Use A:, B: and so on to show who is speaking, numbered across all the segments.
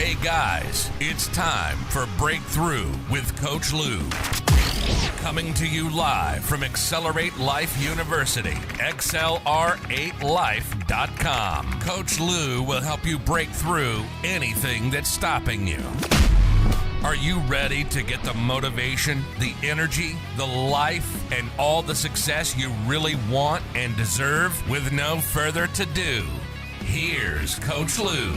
A: Hey guys, it's time for Breakthrough with Coach Lew. Coming to you live from Accelerate Life University, XLR8Life.com. Coach Lew will help you break through anything that's stopping you. Are you ready to get the motivation, the energy, the life, and all the success you really want and deserve with no further to-do? Here's Coach Lew.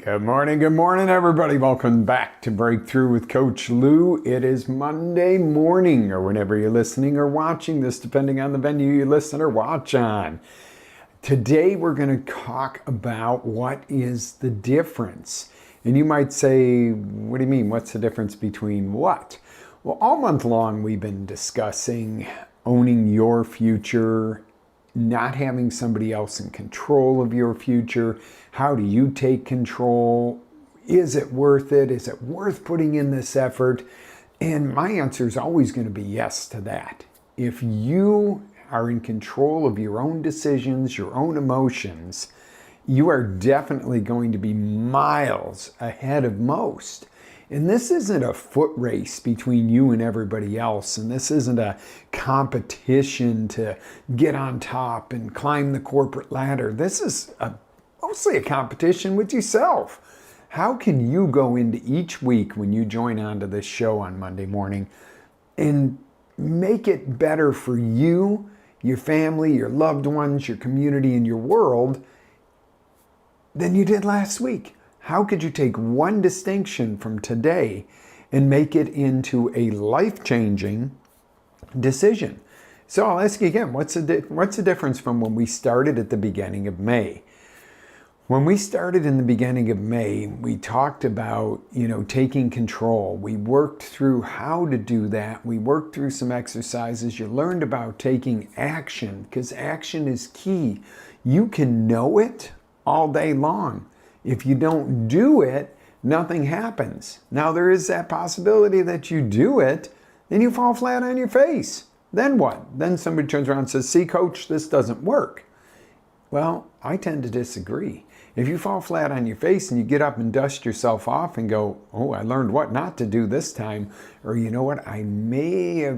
B: Good morning, everybody. Welcome back to Breakthrough with Coach Lew. It is Monday morning, or whenever you're listening or watching this, depending on the venue you listen or watch on. Today, we're going to talk about what is the difference. And you might say, what do you mean? What's the difference between what? Well, all month long, we've been discussing owning your future, not having somebody else in control of your future. How do you take control? Is it worth it? Is it worth putting in this effort? And my answer is always going to be yes to that. If you are in control of your own decisions, your own emotions, you are definitely going to be miles ahead of most. And this isn't a foot race between you and everybody else. And this isn't a competition to get on top and climb the corporate ladder. This is mostly a competition with yourself. How can you go into each week when you join onto this show on Monday morning and make it better for you, your family, your loved ones, your community, and your world than you did last week? How could you take one distinction from today and make it into a life-changing decision? So I'll ask you again, what's the difference from when we started at the beginning of May? When we started in the beginning of May, we talked about, taking control. We worked through how to do that. We worked through some exercises. You learned about taking action, because action is key. You can know it all day long. If you don't do it, nothing happens. Now, there is that possibility that you do it, then you fall flat on your face. Then what? Then somebody turns around and says, see, coach, this doesn't work. Well, I tend to disagree. If you fall flat on your face and you get up and dust yourself off and go, oh, I learned what not to do this time, or you know what, I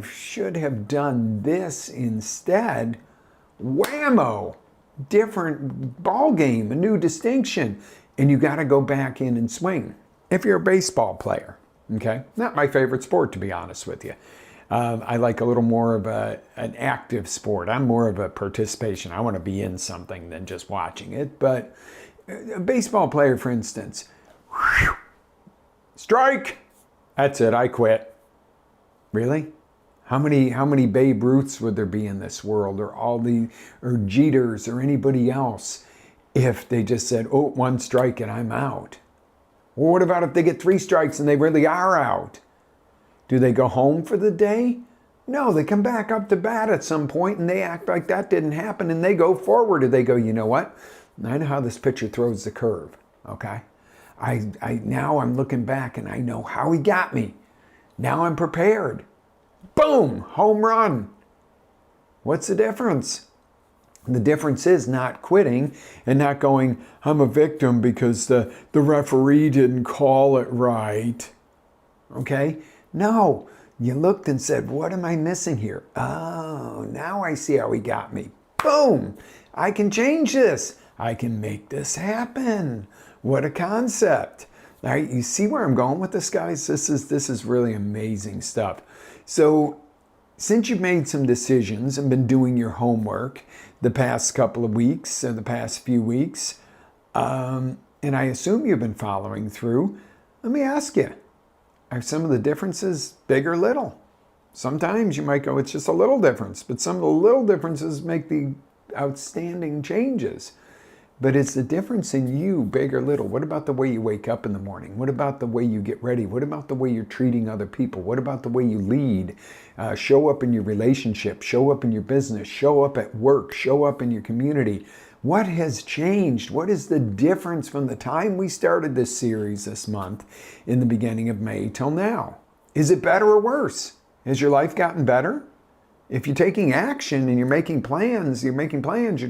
B: should have done this instead, whammo, different ball game, a new distinction, and you got to go back in and swing. If you're a baseball player, okay, not my favorite sport, to be honest with you. I like a little more of an active sport. I'm more of a participation. I want to be in something than just watching it. But a baseball player, for instance, strike. That's it. I quit. Really? How many Babe Ruths would there be in this world, or or Jeters, or anybody else, if they just said, oh, one strike and I'm out? Or what about if they get 3 strikes and they really are out? Do they go home for the day? No, they come back up to bat at some point and they act like that didn't happen and they go forward. Or they go, you know what? I know how this pitcher throws the curve, okay? Now I'm looking back and I know how he got me. Now I'm prepared. Boom, home run. What's the difference? The difference is not quitting and not going, I'm a victim because the referee didn't call it right, okay? No, you looked and said, what am I missing here? Oh, now I see how he got me. Boom, I can change this. I can make this happen. What a concept. All right, you see where I'm going with this, guys? This is really amazing stuff. So since you've made some decisions and been doing your homework the past couple of weeks, or the past few weeks, and I assume you've been following through, let me ask you, are some of the differences big or little? Sometimes you might go, it's just a little difference, but some of the little differences make the outstanding changes. But it's the difference in you, big or little. What about the way you wake up in the morning? What about the way you get ready? What about the way you're treating other people? What about the way you lead? Show up in your relationship, show up in your business, show up at work, show up in your community. What has changed? What is the difference from the time we started this series this month in the beginning of May till now? Is it better or worse? Has your life gotten better? If you're taking action and you're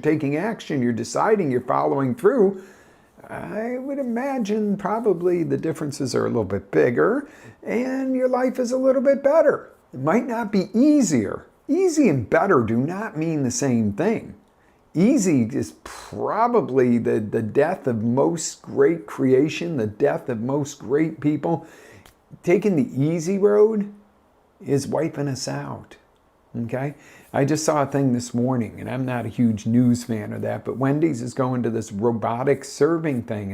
B: taking action, you're deciding, you're following through, I would imagine probably the differences are a little bit bigger and your life is a little bit better. It might not be easier. Easy and better do not mean the same thing. Easy is probably the death of most great creation, the death of most great people. Taking the easy road is wiping us out. Okay? I just saw a thing this morning, and I'm not a huge news fan of that, but Wendy's is going to this robotic serving thing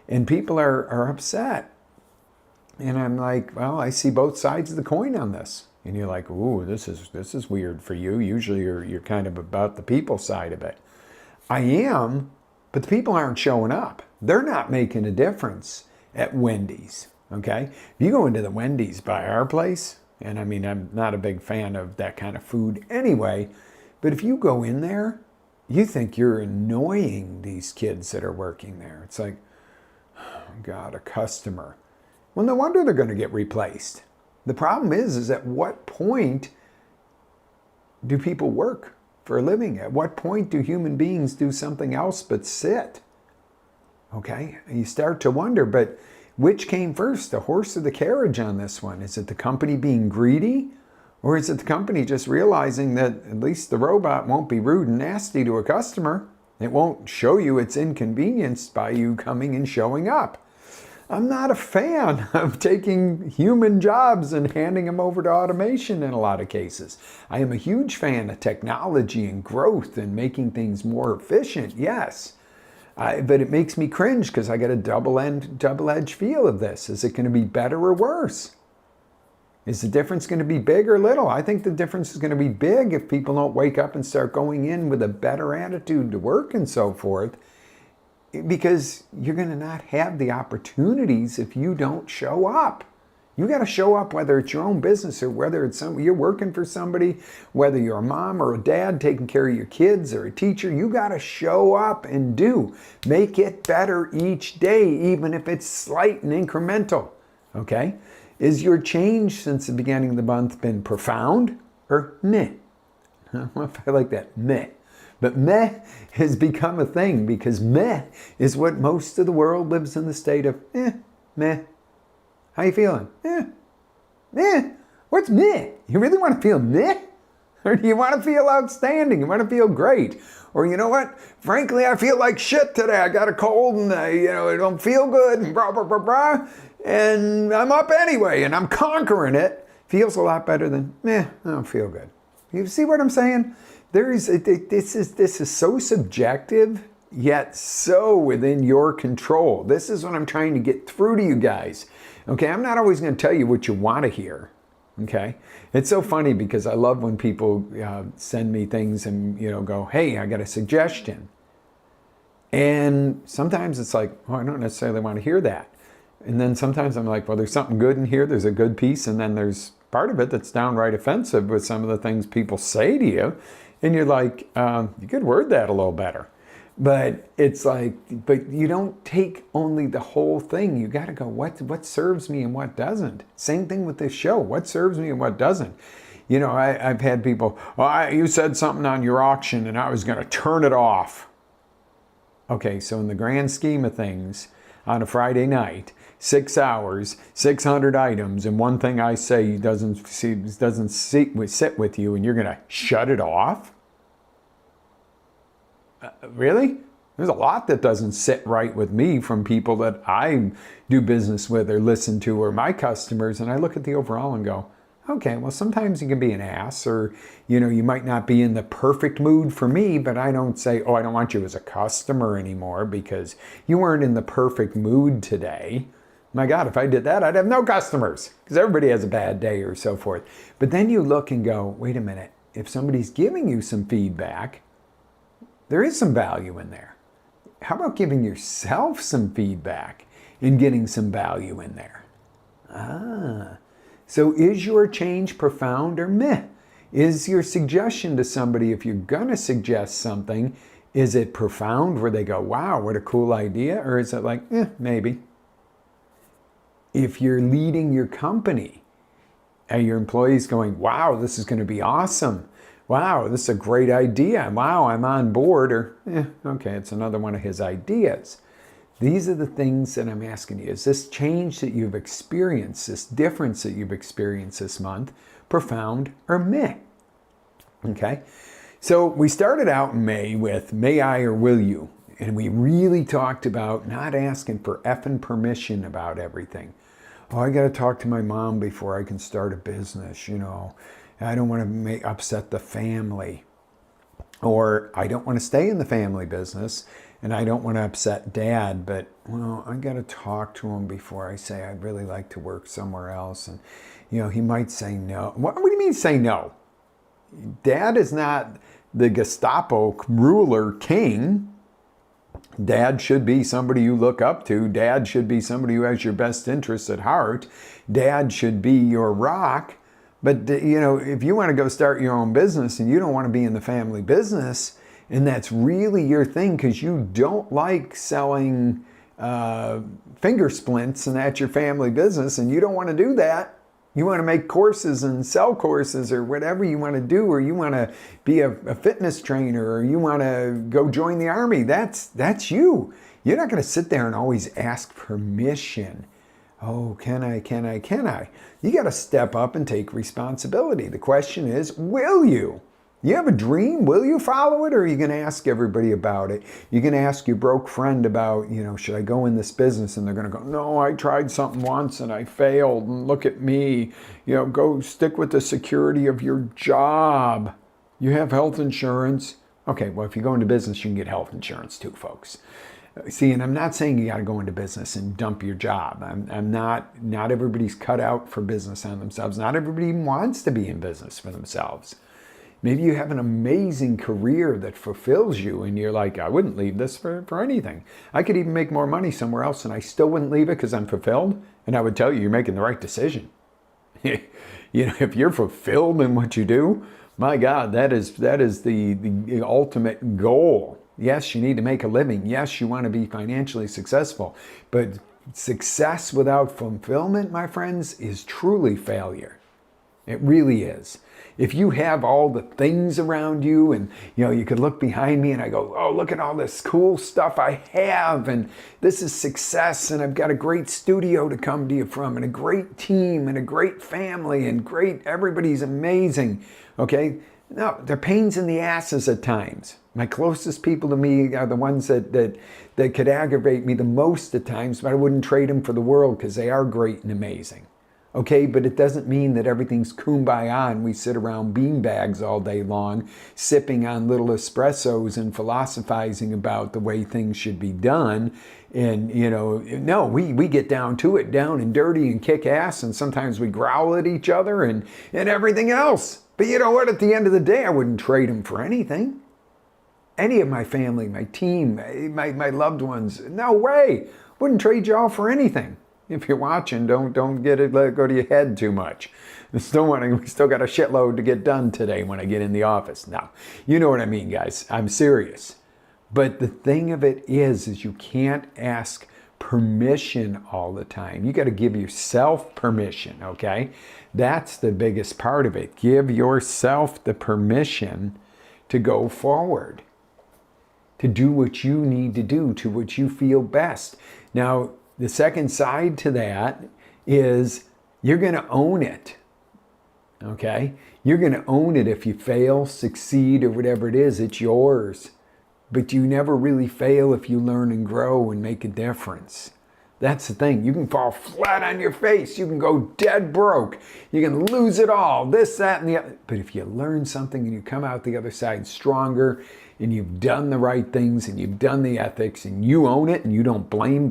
B: and people are upset. And I'm like, well, I see both sides of the coin on this. And you're like, ooh, this is weird for you. Usually you're kind of about the people side of it. I am, but the people aren't showing up. They're not making a difference at Wendy's. Okay? If you go into the Wendy's by our place, and I mean, I'm not a big fan of that kind of food anyway, but if you go in there, you think you're annoying these kids that are working there. It's like, oh God, a customer. Well, no wonder they're going to get replaced. The problem is at what point do people work for a living? At what point do human beings do something else but sit? Okay, you start to wonder, but which came first, the horse or the carriage on this one? Is it the company being greedy? Or is it the company just realizing that at least the robot won't be rude and nasty to a customer? It won't show you it's inconvenienced by you coming and showing up. I'm not a fan of taking human jobs and handing them over to automation in a lot of cases. I am a huge fan of technology and growth and making things more efficient, yes. But it makes me cringe because I get a double-edged feel of this. Is it going to be better or worse? Is the difference going to be big or little? I think the difference is going to be big if people don't wake up and start going in with a better attitude to work and so forth. Because you're going to not have the opportunities if you don't show up. You got to show up whether it's your own business or whether it's you're working for somebody, whether you're a mom or a dad taking care of your kids or a teacher. You got to show up and do. Make it better each day, even if it's slight and incremental. Okay? Is your change since the beginning of the month been profound or meh? I like that, meh. But meh has become a thing because meh is what most of the world lives in the state of meh. How you feeling? Meh. What's meh? You really want to feel meh? Or do you want to feel outstanding? You want to feel great? Or you know what? Frankly, I feel like shit today. I got a cold and I don't feel good and blah, blah, blah, blah. And I'm up anyway and I'm conquering it. Feels a lot better than meh, I don't feel good. You see what I'm saying? This is so subjective, yet so within your control. This is what I'm trying to get through to you guys. Okay, I'm not always going to tell you what you want to hear. Okay, it's so funny because I love when people send me things and go, hey, I got a suggestion. And sometimes it's like, oh, I don't necessarily want to hear that. And then sometimes I'm like, well, there's something good in here. There's a good piece. And then there's part of it that's downright offensive with some of the things people say to you. And you're like, you could word that a little better. But it's like, but you don't take only the whole thing. You got to go, what serves me and what doesn't? Same thing with this show. What serves me and what doesn't? I've had people, you said something on your auction and I was going to turn it off. Okay, so in the grand scheme of things, on a Friday night, 6 hours, 600 items, and one thing I say doesn't sit with you, and you're going to shut it off? Really? There's a lot that doesn't sit right with me from people that I do business with or listen to or my customers, and I look at the overall and go, okay, well, sometimes you can be an ass, or you might not be in the perfect mood for me, but I don't say, oh, I don't want you as a customer anymore because you weren't in the perfect mood today. My God, if I did that, I'd have no customers because everybody has a bad day or so forth. But then you look and go, wait a minute, if somebody's giving you some feedback, there is some value in there. How about giving yourself some feedback and getting some value in there? So is your change profound or meh? Is your suggestion to somebody, if you're going to suggest something, is it profound where they go, wow, what a cool idea? Or is it like, maybe? If you're leading your company, Are your employees going, wow, this is going to be awesome. Wow, this is a great idea. Wow, I'm on board. Or, okay, it's another one of his ideas. These are the things that I'm asking you. Is this change that you've experienced, this difference that you've experienced this month, profound or meh? Okay, so we started out in May with may I or will you? And we really talked about not asking for effing permission about everything. Oh, I got to talk to my mom before I can start a business, I don't want to upset the family. Or I don't want to stay in the family business and I don't want to upset dad, but I got to talk to him before I say I'd really like to work somewhere else. And, he might say no. What do you mean say no? Dad is not the Gestapo ruler king. Dad should be somebody you look up to. Dad should be somebody who has your best interests at heart. Dad should be your rock. But, if you want to go start your own business and you don't want to be in the family business, and that's really your thing because you don't like selling finger splints and that's your family business and you don't want to do that. You want to make courses and sell courses or whatever you want to do, or you want to be a fitness trainer, or you want to go join the army. That's you. You're not going to sit there and always ask permission. Oh, can I? You got to step up and take responsibility. The question is, will you? You have a dream, will you follow it, or are you going to ask everybody about it? You're going to ask your broke friend about, should I go in this business? And they're going to go, no, I tried something once and I failed, and look at me. Go stick with the security of your job. You have health insurance. Okay, well, if you go into business, you can get health insurance too, folks. See, and I'm not saying you got to go into business and dump your job. I'm not everybody's cut out for business on themselves. Not everybody even wants to be in business for themselves. Maybe you have an amazing career that fulfills you and you're like, I wouldn't leave this for anything. I could even make more money somewhere else and I still wouldn't leave it because I'm fulfilled. And I would tell you, you're making the right decision. If you're fulfilled in what you do, my God, that is the ultimate goal. Yes, you need to make a living. Yes, you want to be financially successful. But success without fulfillment, my friends, is truly failure. It really is. If you have all the things around you and, you could look behind me and I go, oh, look at all this cool stuff I have. And this is success. And I've got a great studio to come to you from and a great team and a great family and everybody's amazing. Okay. No, they're pains in the asses at times. My closest people to me are the ones that could aggravate me the most at times, but I wouldn't trade them for the world because they are great and amazing. Okay, but it doesn't mean that everything's kumbaya and we sit around beanbags all day long, sipping on little espressos and philosophizing about the way things should be done. And, no, we get down to it, down and dirty and kick ass, and sometimes we growl at each other and everything else. But you know what? At the end of the day, I wouldn't trade them for anything. Any of my family, my team, my loved ones, no way. Wouldn't trade you all for anything. If you're watching, don't let it go to your head too much. We still got a shitload to get done today when I get in the office. Now, you know what I mean, guys. I'm serious. But the thing of it is you can't ask permission all the time. You got to give yourself permission, okay? That's the biggest part of it. Give yourself the permission to go forward, to do what you need to do, to what you feel best. Now, the second side to that is you're going to own it, okay? You're going to own it if you fail, succeed, or whatever it is. It's yours. But you never really fail if you learn and grow and make a difference. That's the thing. You can fall flat on your face. You can go dead broke. You can lose it all, this, that, and the other. But if you learn something and you come out the other side stronger and you've done the right things and you've done the ethics and you own it and you don't blame,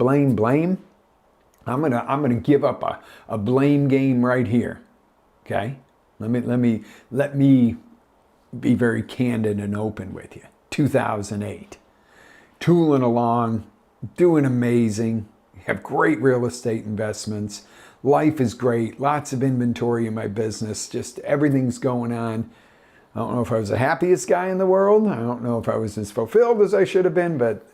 B: I'm gonna give up a blame game right here. Okay? Let me be very candid and open with you. 2008. Tooling along, doing amazing, have great real estate investments. Life is great, lots of inventory in my business, just everything's going on. I don't know if I was the happiest guy in the world. I don't know if I was as fulfilled as I should have been, but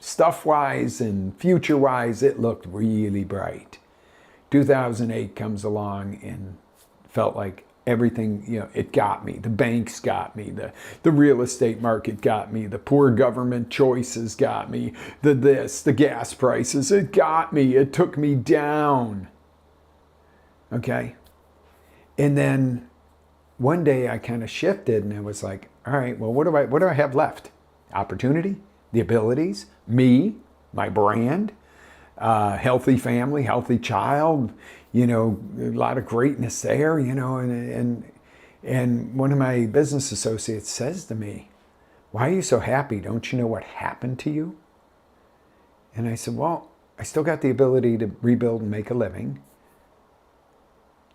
B: stuff-wise and future-wise, it looked really bright. 2008 comes along and felt like everything, it got me. The banks got me. The real estate market got me. The poor government choices got me. The gas prices, it got me. It took me down. Okay? And then one day I kind of shifted and I was like, all right, well, what do I have left? Opportunity, the abilities, me, my brand, healthy family, healthy child, a lot of greatness there, and one of my business associates says to me, why are you so happy? Don't you know what happened to you? And I said, well, I still got the ability to rebuild and make a living.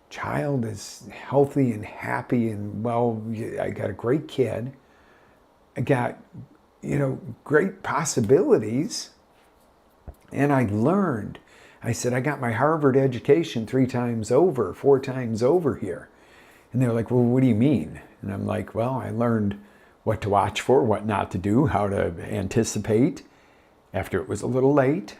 B: Child is healthy and happy and well, I got a great kid. I got, great possibilities. And I learned. I said, I got my Harvard education 4 times over here. And they were like, well, what do you mean? And I'm like, well, I learned what to watch for, what not to do, how to anticipate after it was a little late.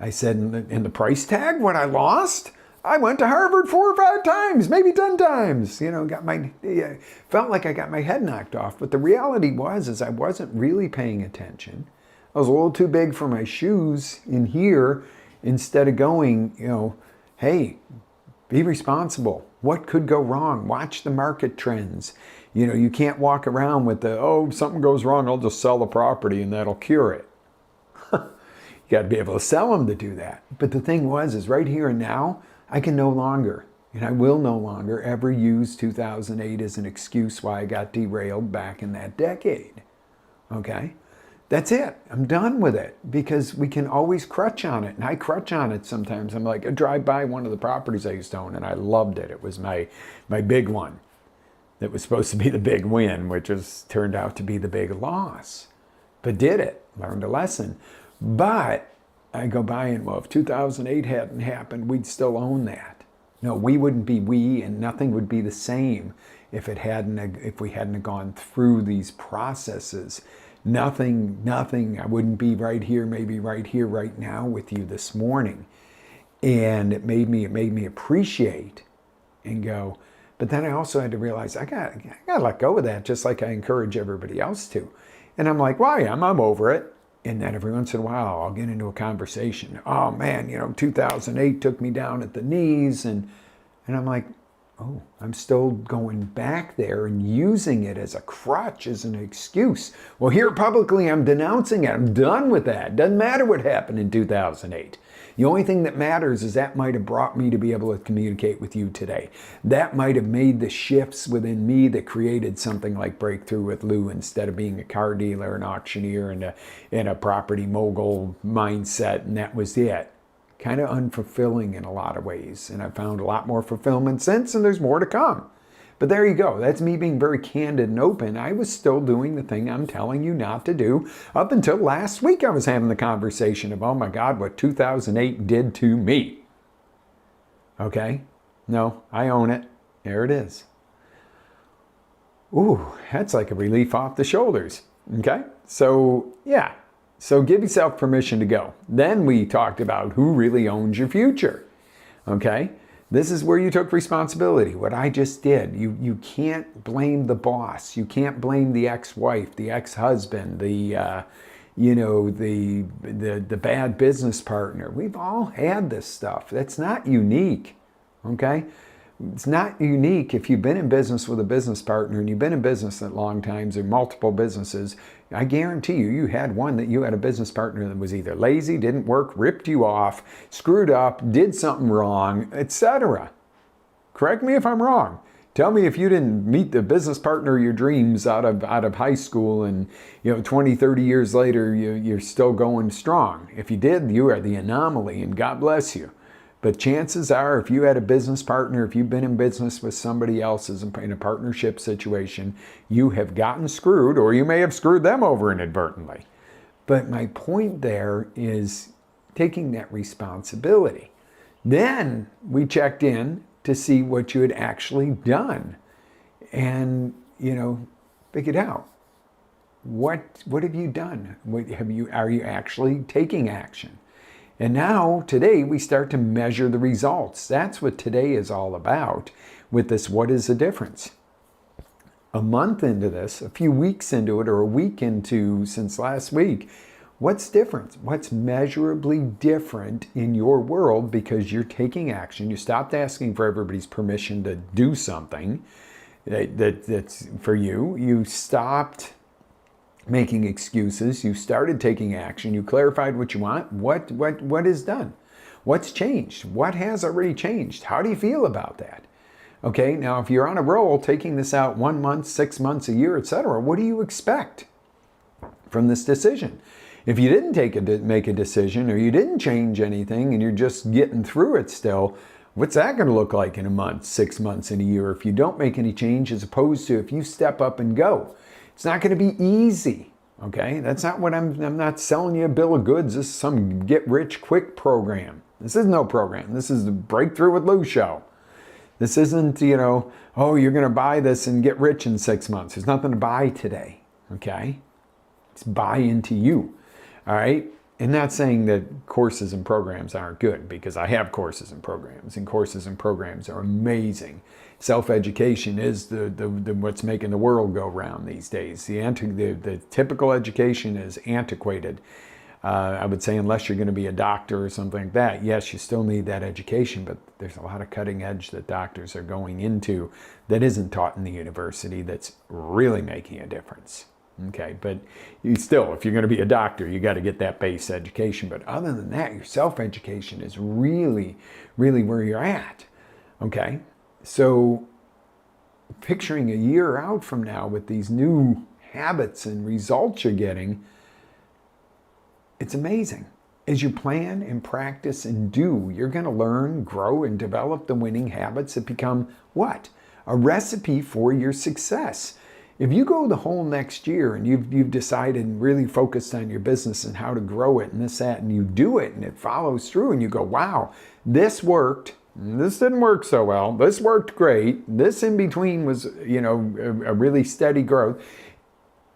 B: I said, in the price tag, what I lost, I went to Harvard 4 or 5 times, maybe 10 times. Felt like I got my head knocked off. But the reality is I wasn't really paying attention. I was a little too big for my shoes in here instead of going, hey, be responsible. What could go wrong? Watch the market trends. You can't walk around with something goes wrong, I'll just sell the property and that'll cure it. You got to be able to sell them to do that. But the thing is right here and now, I can no longer, and I will no longer ever use 2008 as an excuse why I got derailed back in that decade. Okay? That's it. I'm done with it because we can always crutch on it. And I crutch on it sometimes. I'm like, I drive by one of the properties I used to own and I loved it. It was my big one that was supposed to be the big win, which turned out to be the big loss. But did it. Learned a lesson. But I go by and, well, if 2008 hadn't happened, we'd still own that. No, we wouldn't be we, and nothing would be the same if we hadn't gone through these processes. Nothing, I wouldn't be right here, maybe right here, right now with you this morning. And it made me appreciate and go, but then I also had to realize I got to let go of that, just like I encourage everybody else to. And I'm like, well, I'm over it. And then every once in a while, I'll get into a conversation. Oh man, 2008 took me down at the knees. And I'm like, oh, I'm still going back there and using it as a crutch, as an excuse. Well, here publicly, I'm denouncing it. I'm done with that. Doesn't matter what happened in 2008. The only thing that matters is that might have brought me to be able to communicate with you today. That might have made the shifts within me that created something like Breakthrough with Lou instead of being a car dealer, an auctioneer, and a property mogul mindset, and that was it. Kind of unfulfilling in a lot of ways. And I've found a lot more fulfillment since, and there's more to come. But there you go. That's me being very candid and open. I was still doing the thing I'm telling you not to do. Up until last week, I was having the conversation of, oh my God, what 2008 did to me. Okay? No, I own it. There it is. Ooh, that's like a relief off the shoulders. Okay? So, yeah. So give yourself permission to go. Then we talked about who really owns your future. Okay? This is where you took responsibility, what I just did. You can't blame the boss. You can't blame the ex-wife, the ex-husband, the bad business partner. We've all had this stuff. That's not unique, okay? It's not unique if you've been in business with a business partner and you've been in business at long times or multiple businesses. I guarantee you had one that you had a business partner that was either lazy, didn't work, ripped you off, screwed up, did something wrong, etc. Correct me if I'm wrong. Tell me if you didn't meet the business partner of your dreams out of high school and 20, 30 years later you're still going strong. If you did, you are the anomaly and God bless you. But chances are, if you had a business partner, if you've been in business with somebody else in a partnership situation, you have gotten screwed, or you may have screwed them over inadvertently. But my point there is taking that responsibility. Then we checked in to see what you had actually done and, figured out. What have you done? Are you actually taking action? And now, today, we start to measure the results. That's what today is all about with this what is the difference. A month into this, a few weeks into it, or a week into since last week, what's different? What's measurably different in your world because you're taking action? You stopped asking for everybody's permission to do something that's for you. You stopped making excuses. You started taking action. You clarified what you want. What is done? What's changed? What has already changed? How do you feel about that? Okay, now if you're on a roll, taking this out 1 month, 6 months, a year, etc., what do you expect from this decision? If you didn't make a decision, or you didn't change anything and you're just getting through it still, what's that going to look like in a month, 6 months, in a year if you don't make any change, as opposed to if you step up and go? It's not going to be easy, okay? That's not what I'm not selling you a bill of goods. This is some get-rich-quick program. This is no program. This is the Breakthrough with Lou show. This isn't, oh, you're going to buy this and get rich in 6 months. There's nothing to buy today, okay? It's buy into you, all right? And not saying that courses and programs aren't good, because I have courses and programs are amazing. Self-education is the what's making the world go round these days. The typical education is antiquated. I would say unless you're going to be a doctor or something like that, yes, you still need that education, but there's a lot of cutting edge that doctors are going into that isn't taught in the university that's really making a difference. Okay, but you still, if you're going to be a doctor, you got to get that base education. But other than that, your self-education is really, really where you're at. Okay, so picturing a year out from now with these new habits and results you're getting, it's amazing. As you plan and practice and do, you're going to learn, grow, and develop the winning habits that become what? A recipe for your success. If you go the whole next year and you've decided and really focused on your business and how to grow it and this, that, and you do it and it follows through and you go, wow, this worked, this didn't work so well, this worked great, this in between was, a really steady growth.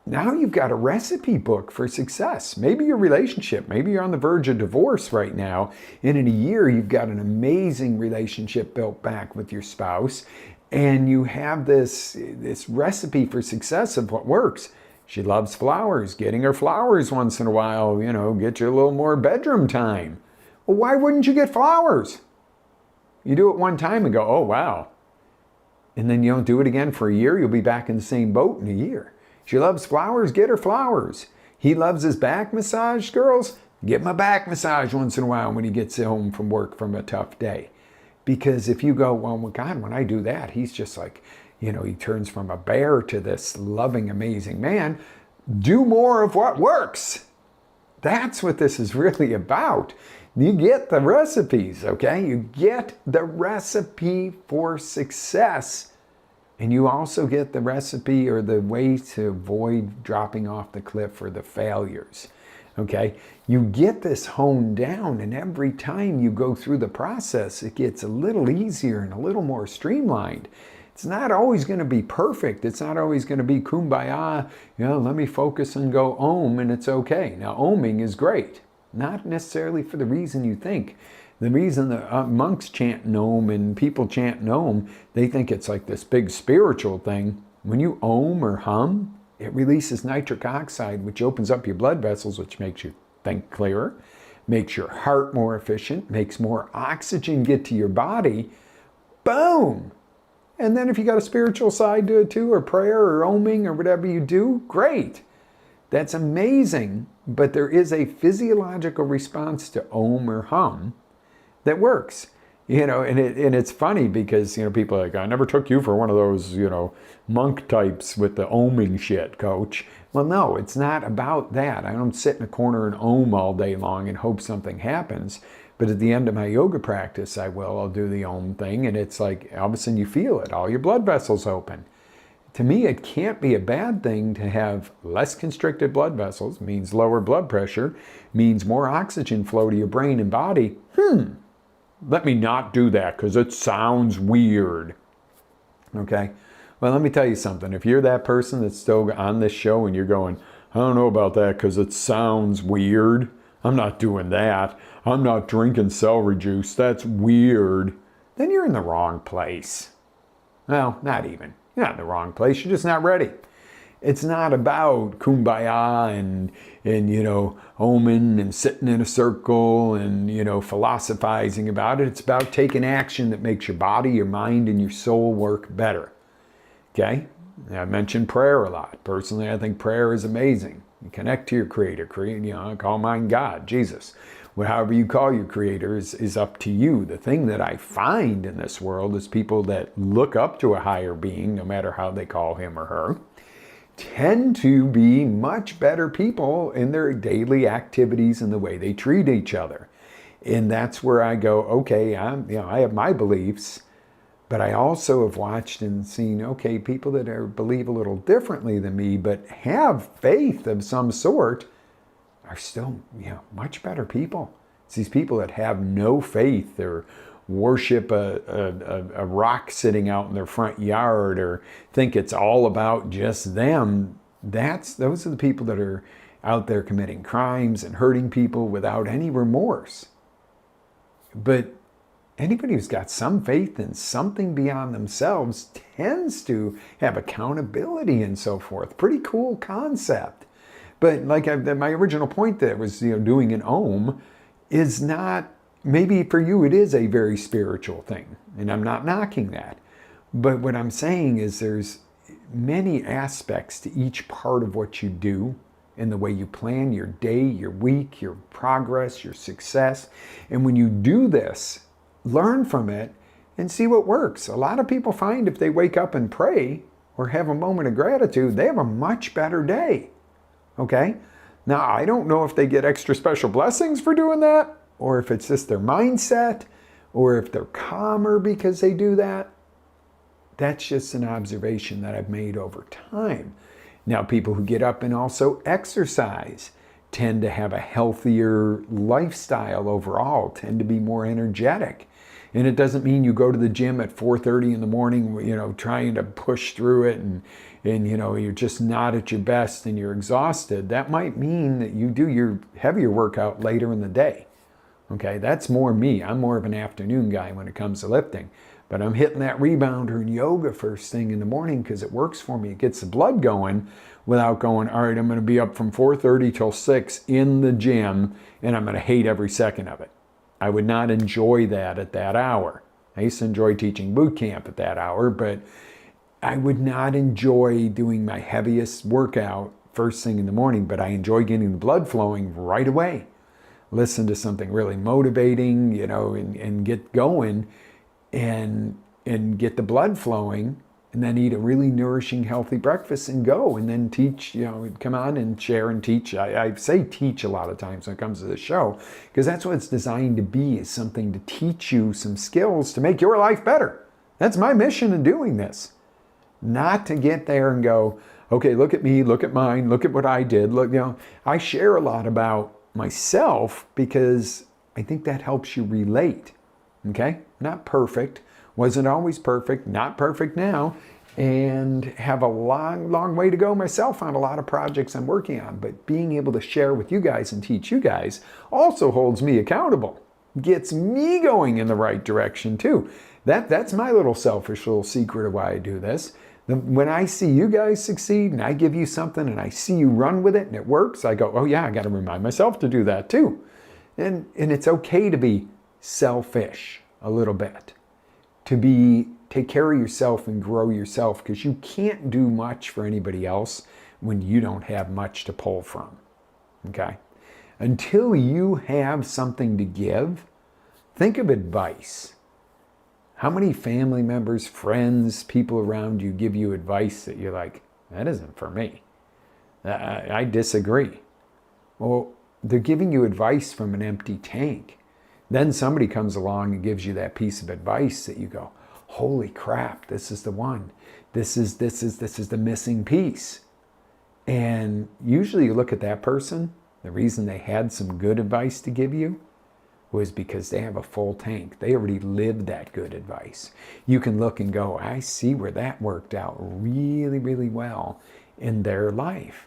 B: Now you've got a recipe book for success. Maybe your relationship, maybe you're on the verge of divorce right now, and in a year you've got an amazing relationship built back with your spouse, and you have this recipe for success of what works. She loves flowers. Getting her flowers once in a while, get you a little more bedroom time. Well, why wouldn't you get flowers? You do it one time and go, oh, wow. And then you don't do it again for a year, you'll be back in the same boat in a year. She loves flowers, get her flowers. He loves his back massage, girls. Give him a back massage once in a while when he gets home from work from a tough day. Because if you go, well, God, when I do that, he's just like, he turns from a bear to this loving, amazing man. Do more of what works. That's what this is really about. You get the recipes, okay? You get the recipe for success. And you also get the recipe or the way to avoid dropping off the cliff or the failures. Okay, you get this honed down, and every time you go through the process, it gets a little easier and a little more streamlined. It's not always going to be perfect. It's not always going to be kumbaya, let me focus and go om and it's okay. Now, oming is great, not necessarily for the reason you think. The reason the monks chant om and people chant om, they think it's like this big spiritual thing. When you om or hum, it releases nitric oxide, which opens up your blood vessels, which makes you think clearer, makes your heart more efficient, makes more oxygen get to your body. Boom! And then if you got a spiritual side to it too, or prayer or oming or whatever you do, great. That's amazing. But there is a physiological response to om or hum that works. And it's funny because, people are like, I never took you for one of those, monk types with the oming shit, coach. Well, no, it's not about that. I don't sit in a corner and om all day long and hope something happens. But at the end of my yoga practice, I'll do the om thing. And it's like, all of a sudden you feel it. All your blood vessels open. To me, it can't be a bad thing to have less constricted blood vessels, means lower blood pressure, means more oxygen flow to your brain and body. Let me not do that because it sounds weird. Okay? Well, let me tell you something. If you're that person that's still on this show and you're going, I don't know about that because it sounds weird. I'm not doing that. I'm not drinking celery juice. That's weird. Then you're in the wrong place. Well, not even. You're not in the wrong place. You're just not ready. It's not about kumbaya and omen and sitting in a circle and, philosophizing about it. It's about taking action that makes your body, your mind, and your soul work better. Okay? I mentioned prayer a lot. Personally, I think prayer is amazing. You connect to your creator. I call mine God, Jesus. However you call your creator is up to you. The thing that I find in this world is people that look up to a higher being, no matter how they call him or her, tend to be much better people in their daily activities and the way they treat each other. And that's where I go, okay, I have my beliefs, but I also have watched and seen, okay, people that believe a little differently than me, but have faith of some sort, are still, much better people. It's these people that have no faith or worship a rock sitting out in their front yard or think it's all about just them. Those are the people that are out there committing crimes and hurting people without any remorse. But anybody who's got some faith in something beyond themselves tends to have accountability and so forth. Pretty cool concept. But my original point there was, doing an Om is not, maybe for you it is a very spiritual thing, and I'm not knocking that. But what I'm saying is there's many aspects to each part of what you do in the way you plan your day, your week, your progress, your success. And when you do this, learn from it and see what works. A lot of people find if they wake up and pray or have a moment of gratitude, they have a much better day. Okay? Now, I don't know if they get extra special blessings for doing that, or if it's just their mindset, or if they're calmer because they do that. That's just an observation that I've made over time. Now, people who get up and also exercise tend to have a healthier lifestyle overall, tend to be more energetic. And it doesn't mean you go to the gym at 4:30 in the morning, trying to push through it and you're just not at your best and you're exhausted. That might mean that you do your heavier workout later in the day. Okay, that's more me. I'm more of an afternoon guy when it comes to lifting. But I'm hitting that rebounder in yoga first thing in the morning because it works for me. It gets the blood going without going, all right, I'm going to be up from 4:30 till 6 in the gym and I'm going to hate every second of it. I would not enjoy that at that hour. I used to enjoy teaching boot camp at that hour, but I would not enjoy doing my heaviest workout first thing in the morning, but I enjoy getting the blood flowing right away. Listen to something really motivating, and get going and get the blood flowing, and then eat a really nourishing, healthy breakfast and go, and then teach, come on and share and teach. I say teach a lot of times when it comes to the show, because that's what it's designed to be, is something to teach you some skills to make your life better. That's my mission in doing this. Not to get there and go, okay, look at me, look at mine, look at what I did. Look, I share a lot about myself because I think that helps you relate. Okay? Not perfect. Wasn't always perfect. Not perfect now. And have a long, long way to go myself on a lot of projects I'm working on. But being able to share with you guys and teach you guys also holds me accountable. Gets me going in the right direction too. That's my little selfish little secret of why I do this. When I see you guys succeed and I give you something and I see you run with it and it works, I go, oh yeah, I got to remind myself to do that too. And it's okay to be selfish a little bit. To take care of yourself and grow yourself, because you can't do much for anybody else when you don't have much to pull from. Okay? Until you have something to give, think of advice. How many family members, friends, people around you give you advice that you're like, that isn't for me? I disagree. Well, they're giving you advice from an empty tank. Then somebody comes along and gives you that piece of advice that you go, holy crap, this is the one. This is the missing piece. And usually you look at that person, the reason they had some good advice to give you was because they have a full tank. They already lived that good advice. You can look and go, I see where that worked out really, really well in their life.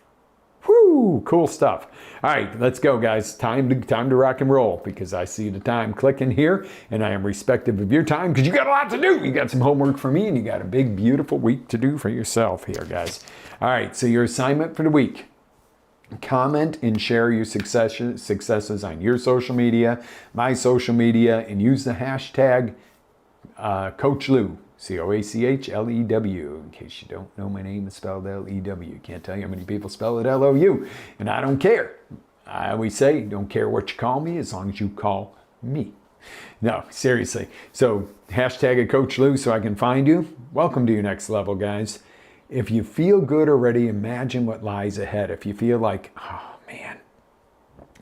B: Whoo, cool stuff. All right, let's go, guys. Time to rock and roll, because I see the time clicking here, and I am respective of your time because you got a lot to do. You got some homework for me, and you got a big, beautiful week to do for yourself here, guys. All right, so your assignment for the week: comment and share your successes on your social media, my social media, and use the hashtag Coach Lew. COACHLEW. In case you don't know, my name is spelled L-E-W. Can't tell you how many people spell it L-O-U. And I don't care. I always say, don't care what you call me as long as you call me. No, seriously. So hashtag it Coach Lew so I can find you. Welcome to your next level, guys. If you feel good already, imagine what lies ahead. If you feel like, oh man,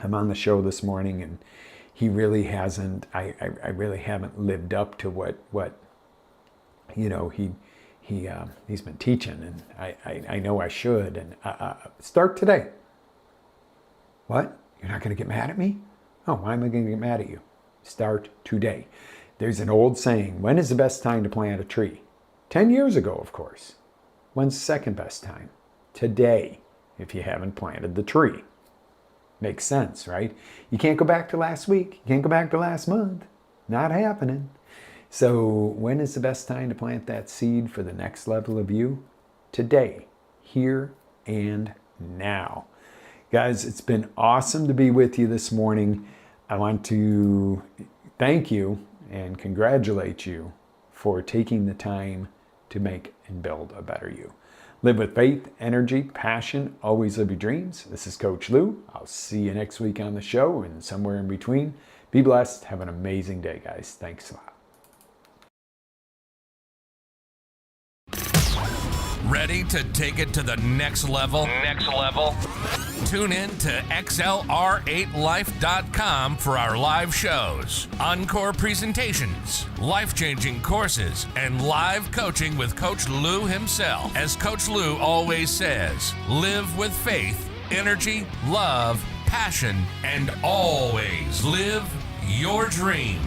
B: I'm on the show this morning and he really hasn't, I really haven't lived up to what you know, he's been teaching, and I know I should, and start today. What? You're not going to get mad at me? Oh, why am I going to get mad at you? Start today. There's an old saying, when is the best time to plant a tree? 10 years ago, of course. When's the second best time? Today, if you haven't planted the tree. Makes sense, right? You can't go back to last week. You can't go back to last month. Not happening. So when is the best time to plant that seed for the next level of you? Today, here and now. Guys, it's been awesome to be with you this morning. I want to thank you and congratulate you for taking the time to make and build a better you. Live with faith, energy, passion, always live your dreams. This is Coach Lew. I'll see you next week on the show and somewhere in between. Be blessed. Have an amazing day, guys. Thanks a lot.
A: Ready to take it to the next level? Tune in to XLR8Life.com for our live shows, encore presentations, life-changing courses, and live coaching with Coach Lew himself. As Coach Lew always says, live with faith, energy, love, passion, and always live your dream.